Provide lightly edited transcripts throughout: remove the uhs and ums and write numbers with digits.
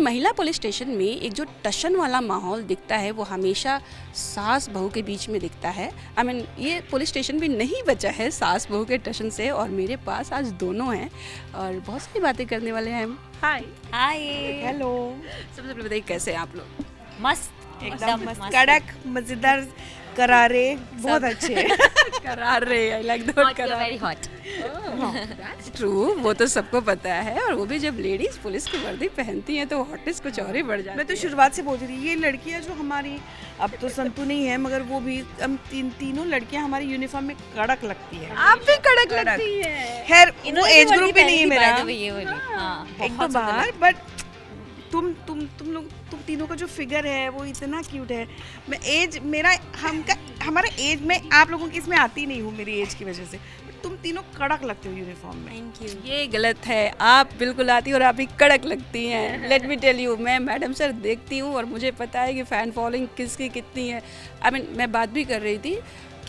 महिला police station में एक जो टशन वाला माहौल दिखता है वो हमेशा सास बहू के बीच में दिखता है। ये पुलिस स्टेशन भी नहीं बचा है सास बहू के टशन से, और मेरे पास आज दोनों हैं और बहुत सारी बातें करने वाले हैं हम। हाय हाय, हेलो। सबसे पहले बताइए कैसे हैं आप लोग? मस्त, एकदम मस्त, कड़क, मजेदार, करारे, बहुत अच्छे। करार रहे, आई लाइक द वर्ड करार। Very hot. दैट्स ट्रू, वो तो सबको पता है, और वो भी जब लेडीज पुलिस की वर्दी पहनती हैं तो हॉटनेस कुछ और ही बढ़ जाती है। मैं तो शुरुआत से बोल रही थी, ये लड़कियां जो हमारी, अब तो संतु नहीं है मगर वो भी, हम तीनों लड़कियां हमारी यूनिफॉर्म में कड़क लगती है। आप भी कड़क लगती हैं। खैर वो एज ग्रुप भी नहीं है मेरा ये वाली, हाँ, एक दो बार, बट तुम तीनों का जो फिगर है वो इतना क्यूट है। मैं एज हमारा एज में आप लोगों की इसमें आती नहीं हूँ मेरी एज की वजह से, तुम तीनों कड़क लगते हो यूनिफॉर्म में। Thank you. ये गलत है, आप बिल्कुल आती और आप भी कड़क लगती हैं। लेट मी टेल यू, मैं मैडम सर देखती हूँ और मुझे पता है कि फ़ैन फॉलोइंग किसकी कितनी है। मैं बात भी कर रही थी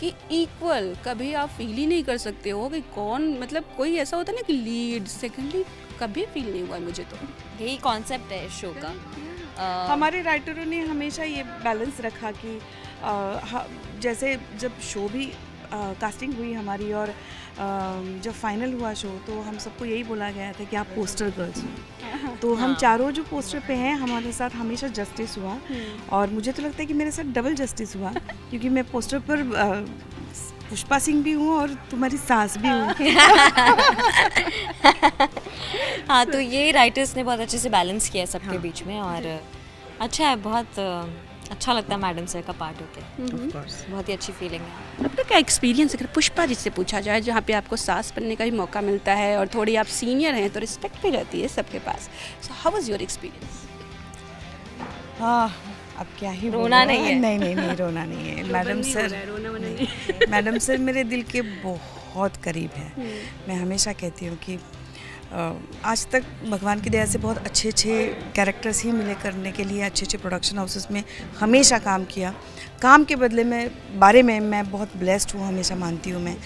कि इक्वल कभी आप फील ही नहीं कर सकते हो कि कौन, मतलब कोई ऐसा होता है ना कि लीड सेकंड लीड, कभी फील नहीं हुआ मुझे। तो यही कॉन्सेप्ट है शो का। हमारे राइटरों ने हमेशा ये बैलेंस रखा कि जैसे जब शो भी कास्टिंग हुई हमारी और जब फाइनल हुआ शो तो हम सबको यही बोला गया था कि आप पोस्टर गर्ल्स हो। तो हम चारों जो पोस्टर पे हैं हमारे साथ हमेशा जस्टिस हुआ, और मुझे तो लगता है कि मेरे साथ डबल जस्टिस हुआ क्योंकि मैं पोस्टर पर पुष्पा सिंह भी हूँ और तुम्हारी सास भी हूँ। हाँ, तो ये राइटर्स ने बहुत अच्छे से बैलेंस किया है सबके बीच में, और अच्छा है, बहुत अच्छा लगता है मैडम सर का पार्ट होके। बहुत ही अच्छी फीलिंग है। आपका क्या एक्सपीरियंस, अगर पुष्पा जी से पूछा जाए जहाँ पे आपको सास बनने का भी मौका मिलता है और थोड़ी आप सीनियर हैं तो रिस्पेक्ट भी रहती है सबके पास, so how was your experience? हाँ, अब क्या ही रोना नहीं है। नहीं रोना नहीं है। मैडम सर मेरे दिल के बहुत करीब है। मैं हमेशा कहती हूँ कि आज तक भगवान की दया से बहुत अच्छे कैरेक्टर्स ही मिले करने के लिए, अच्छे प्रोडक्शन हाउसेस में हमेशा काम किया। काम के बदले में बारे में मैं बहुत ब्लेस्ड हूँ, हमेशा मानती हूँ मैं।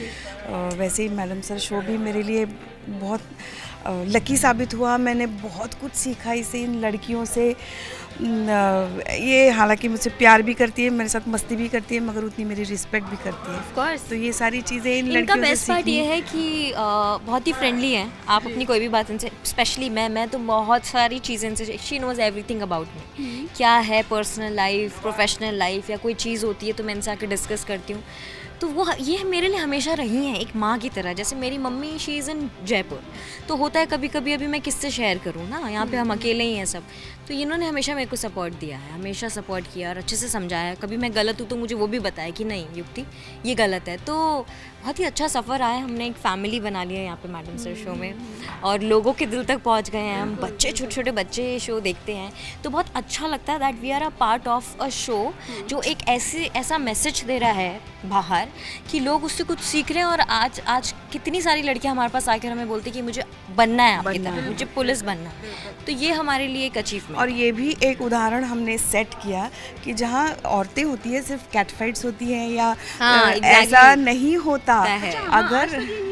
वैसे ही मैडम सर शो भी मेरे लिए बहुत लकी साबित हुआ। मैंने बहुत कुछ सीखा इससे, इन लड़कियों से। ये हालांकि मुझसे प्यार भी करती है, मेरे साथ मस्ती भी करती है, मगर उतनी मेरी रिस्पेक्ट भी करती है। Of course. तो ये सारी चीज़ें इन इनका लड़कियों से बेस्ट पार्ट ये है कि बहुत ही फ्रेंडली हैं। आप अपनी कोई भी बात इनसे, स्पेशली मैं तो बहुत सारी चीज़ें इनसे, she knows everything about me. क्या है पर्सनल लाइफ, प्रोफेशनल लाइफ, या कोई चीज़ होती है तो मैं इनसे आके डिस्कस करती हूँ। तो वो ये मेरे लिए हमेशा रही हैं एक माँ की तरह। जैसे मेरी mummy she is in Jaipur, तो होता है कभी कभी अभी मैं किससे शेयर करूँ ना, यहाँ पे हम अकेले ही हैं सब। तो इन्होंने हमेशा मेरे को सपोर्ट दिया है, हमेशा सपोर्ट किया और अच्छे से समझाया। कभी मैं गलत हूँ तो मुझे वो भी बताया कि नहीं युक्ति ये गलत है। तो बहुत ही अच्छा सफ़र आया, हमने एक फ़ैमिली बना लिया यहाँ पे मैडम सर शो में, और लोगों के दिल तक पहुँच गए हैं हम। बच्चे, छोटे छोटे बच्चे शो देखते हैं तो बहुत अच्छा लगता है that we are a part of a show जो एक ऐसा मैसेज दे रहा है बाहर कि लोग उससे कुछ सीख रहे हैं। और आज कितनी सारी लड़कियां हमारे पास आकर हमें बोलती कि मुझे बनना है आपकी तरह, मुझे पुलिस बनना है। तो ये हमारे लिए एक अचीवमेंट। और ये भी एक उदाहरण हमने सेट किया कि जहाँ औरतें होती है सिर्फ कैट फाइट्स होती हैं या ऐसा नहीं होता है। अगर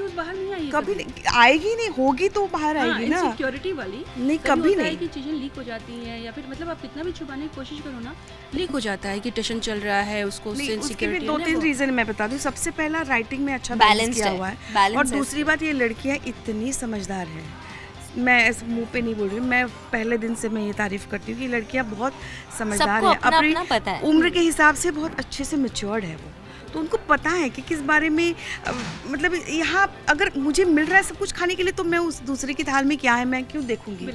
कभी आएगी नहीं, होगी तो बाहर आएगी ना, सिक्योरिटी वाली नहीं कभी नहीं कि चीजें लीक हो जाती हैं, या फिर मतलब आप कितना भी छुपाने की कोशिश करो ना, लीक हो जाता है कि टशन चल रहा है, उसको उसके भी 2-3 रीजन मैं बता दूं। सबसे पहला राइटिंग में अच्छा बैलेंस किया हुआ है, और दूसरी बात ये लड़कियां इतनी समझदार हैं। मैं इस मुंह पे नहीं बोल रही, मैं पहले दिन से मैं ये तारीफ करती हूँ कि लड़कियां बहुत समझदार है, अपनी उम्र के हिसाब से बहुत अच्छे से मैच्योर्ड है वो। तो उनको पता है कि किस बारे में, मतलब यहाँ अगर मुझे मिल रहा है सब कुछ खाने के लिए तो मैं उस दूसरे की थाल में क्या है मैं क्यों देखूंगी।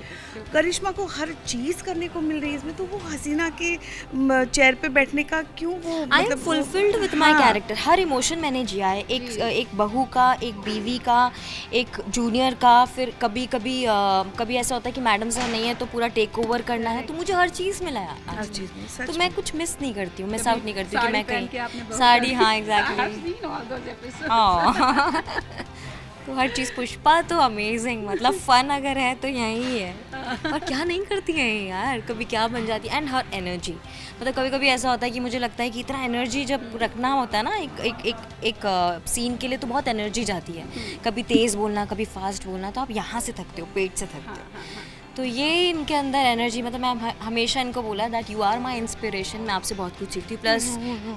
करिश्मा को हर चीज़ करने को मिल रही है इसमें, तो वो हसीना के चेयर पे बैठने का क्यों वो, I am fulfilled with my character. Her emotion मैंने जिया है, एक बहू का, एक बीवी का, एक जूनियर का। फिर कभी ऐसा होता है कि मैडम सर नहीं है तो पूरा टेक ओवर करना है, तो मुझे हर चीज़ मिला है, हर चीज़ में। तो मैं कुछ मिस नहीं करती हूँ, मिस आउट नहीं करती हूँ कि मैं कहीं साड़ी, हाँ एग्जैक्टली। तो हर चीज़, पुष्पा तो अमेजिंग, मतलब फन अगर है तो यही है। और क्या नहीं करती है यार, कभी क्या बन जाती है। एंड हर एनर्जी, मतलब कभी कभी ऐसा होता है कि मुझे लगता है कि इतना एनर्जी जब रखना होता है ना एक सीन के लिए, तो बहुत एनर्जी जाती है। कभी तेज़ बोलना, कभी फास्ट बोलना, तो आप यहाँ से थकते हो, पेट से थकते हो। तो ये इनके अंदर एनर्जी, मतलब मैं हमेशा इनको बोला that you are my inspiration, मैं आपसे बहुत कुछ सीखती हूँ। Plus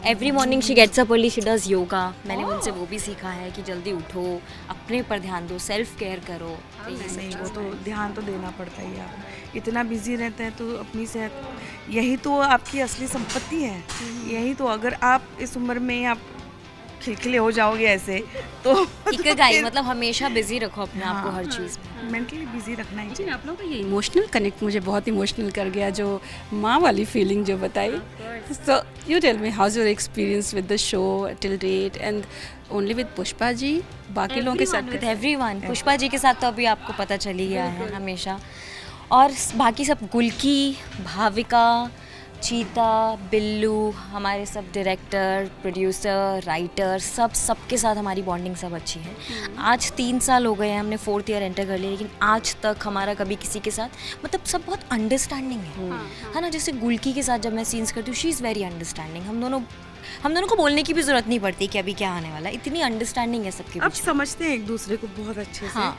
every morning she gets up early, she does yoga. मैंने उनसे वो भी सीखा है कि जल्दी उठो, अपने पर ध्यान दो, सेल्फ केयर करो। तो ये सब नहीं, वो चीज़ें तो ध्यान तो देना पड़ता ही है। आप इतना बिजी रहते हैं तो अपनी सेहत, यही तो आपकी असली संपत्ति है। यही तो, अगर आप इस उम्र में आप खिलखिले हो जाओगे ऐसे तो इकिगाई मतलब हमेशा बिजी रखो अपने आप को हर चीज़ में। मेंटली बिजी रखना ही चाहिए। आप लोगों का ये इमोशनल कनेक्ट मुझे बहुत इमोशनल कर गया, जो माँ वाली फीलिंग जो बताई। So you tell me how your experience with the show till date, and only with Pushpa ji, बाकी लोगों के साथ विद एवरीवन। पुष्पा जी के साथ तो अभी आपको पता चल ही गया है हमेशा, और बाकी सब गुलकी, भाविका, चीता, बिल्लू, हमारे सब डायरेक्टर, प्रोड्यूसर, राइटर, सबके साथ हमारी बॉन्डिंग सब अच्छी है। आज 3 साल हो गए हैं, हमने 4th ईयर एंटर कर लिया, लेकिन आज तक हमारा कभी किसी के साथ, मतलब सब बहुत अंडरस्टैंडिंग है ना। जैसे गुलकी के साथ जब मैं सीन्स करती हूँ, शी इज़ वेरी अंडरस्टैंडिंग। हम दोनों को बोलने की भी ज़रूरत नहीं पड़ती कि अभी क्या आने वाला है, इतनी अंडरस्टैंडिंग है सबके अब बीच में। समझते हैं एक दूसरे को बहुत अच्छे से। हाँ।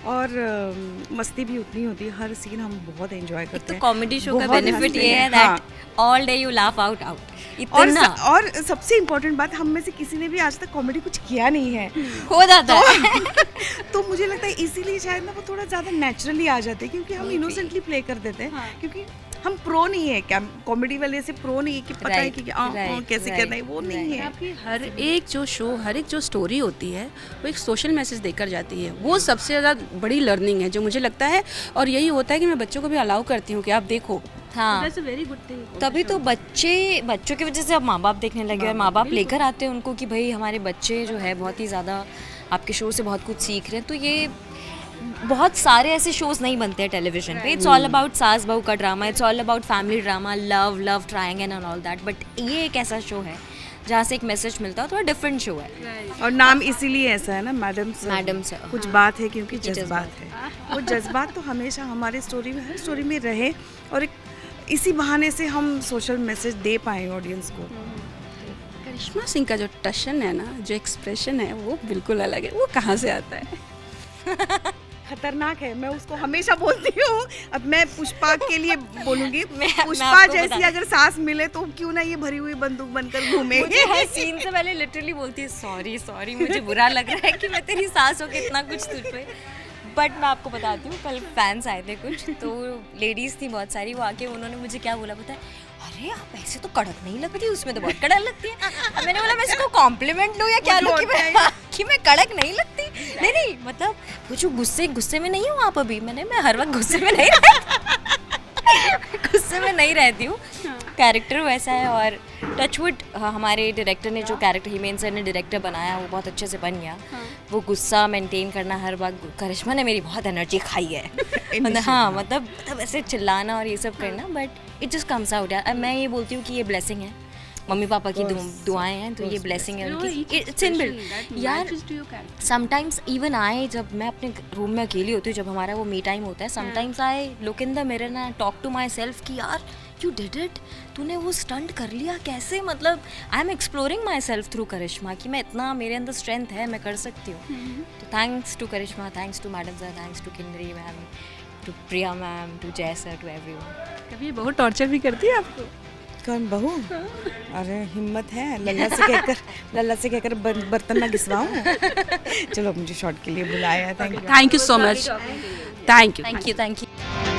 और मस्ती भी उतनी होती है, हर सीन हम बहुत एंजॉय करते तो हैं। कॉमेडी शो का बहुत बेनिफिट हंसते ये हैं, है that all day you laugh out इतना और सबसे इम्पोर्टेंट बात, हम में से किसी ने भी आज तक कॉमेडी कुछ किया नहीं है हो जाता है। तो मुझे लगता है इसीलिए शायद ना वो थोड़ा ज़्यादा नेचुरली आ जाते हैं, क्योंकि हम इनोसेंटली प्ले कर देते हैं। क्योंकि हम प्रो नहीं है, क्या कॉमेडी वाले से प्रो नहीं है कि पता है कि कैसे करना है, वो नहीं है। आपकी हर एक जो शो, हर एक जो स्टोरी होती है, वो एक सोशल मैसेज देकर जाती है। वो सबसे ज़्यादा बड़ी लर्निंग है जो मुझे लगता है, और यही होता है कि मैं बच्चों को भी अलाउ करती हूँ कि आप देखो। हाँ, वेरी गुड थिंग। तभी तो बच्चों की वजह से अब माँ बाप देखने लगे, और माँ बाप लेकर आते हैं उनको कि भाई हमारे बच्चे जो है बहुत ही ज़्यादा आपके शो से बहुत कुछ सीख रहे हैं। तो ये बहुत सारे ऐसे शोज नहीं बनते हैं टेलीविजन पे। इट्स ऑल अबाउट सास बहू का drama, it's all about family drama, love triangle and all that. But ये एक ऐसा शो है जहाँ से एक मैसेज मिलता है, थोड़ा डिफरेंट शो है। और नाम इसीलिए ऐसा है ना, मैडम से कुछ बात है, क्योंकि जज्बात है। वो जज्बात तो हमेशा हमारे स्टोरी में, हर स्टोरी में रहे, और एक इसी बहाने से हम सोशल मैसेज दे पाए ऑडियंस को। करिश्मा सिंह का जो टशन है ना, जो एक्सप्रेशन है, वो बिल्कुल अलग है। वो कहाँ से आता है? खतरनाक है, मैं उसको हमेशा बोलती हूँ। अब मैं पुष्पा के लिए बोलूंगी, मैं पुष्पा आपको जैसी अगर सास मिले तो क्यों ना ये भरी हुई बंदूक बनकर घूमे। मुझे हर सीन से पहले लिटरली बोलती है सॉरी मुझे बुरा लग रहा है कि मैं तेरी सास हो के इतना कुछ तुझ पे। बट मैं आपको बताती हूँ, कल फैंस आए थे कुछ, तो लेडीज़ थी बहुत सारी, वो आके उन्होंने मुझे क्या बोला पता है, अरे आप ऐसे तो कड़क नहीं लगती, उसमें तो बहुत कड़क लगती है। अब मैंने बोला मैं इसको कॉम्प्लीमेंट लूँ या क्या लूँ कि मैं कड़क नहीं लगती। नहीं मतलब वो जो गुस्से में नहीं हूँ आप अभी, मैं हर वक्त गुस्से में नहीं गुस्से में नहीं रहती हूँ। कैरेक्टर वैसा है, और टचवुड हमारे डायरेक्टर ने जो कैरेक्टर हिमेन सर ने डायरेक्टर बनाया वो बहुत अच्छे से बन गया। वो गुस्सा मेंटेन करना हर बात, करिश्मा ने मेरी बहुत एनर्जी खाई है। मतलब ऐसे चिल्लाना और ये सब करना, but it just comes out यार। मैं ये बोलती हूँ कि ये ब्लेसिंग है, मम्मी पापा की दुआएं हैं, तो ये ब्लेसिंग है उनकी, इट्स इनबिल्ट यार। समटाइम्स इवन जब मैं अपने रूम में अकेली होती हूँ, जब हमारा वो मी टाइम होता है, sometimes I look in the mirror and talk to myself कि यार यू डिड इट, तूने वो स्टंट कर लिया कैसे। मतलब I am exploring myself through Karishma कि मैं इतना, मेरे अंदर स्ट्रेंथ है, मैं कर सकती हूँ। तो thanks to Karishma, thanks to madam sir, thanks to Kinnari ma'am, to Priya ma'am, to Jay sir, to everyone. कभी बहुत टॉर्चर भी करती है आपको? कौन बहू? अरे हिम्मत है, लल्ला से कहकर बर्तन ना घिसवाऊं। चलो मुझे शॉट के लिए बुलाया, thank you so much, thank you.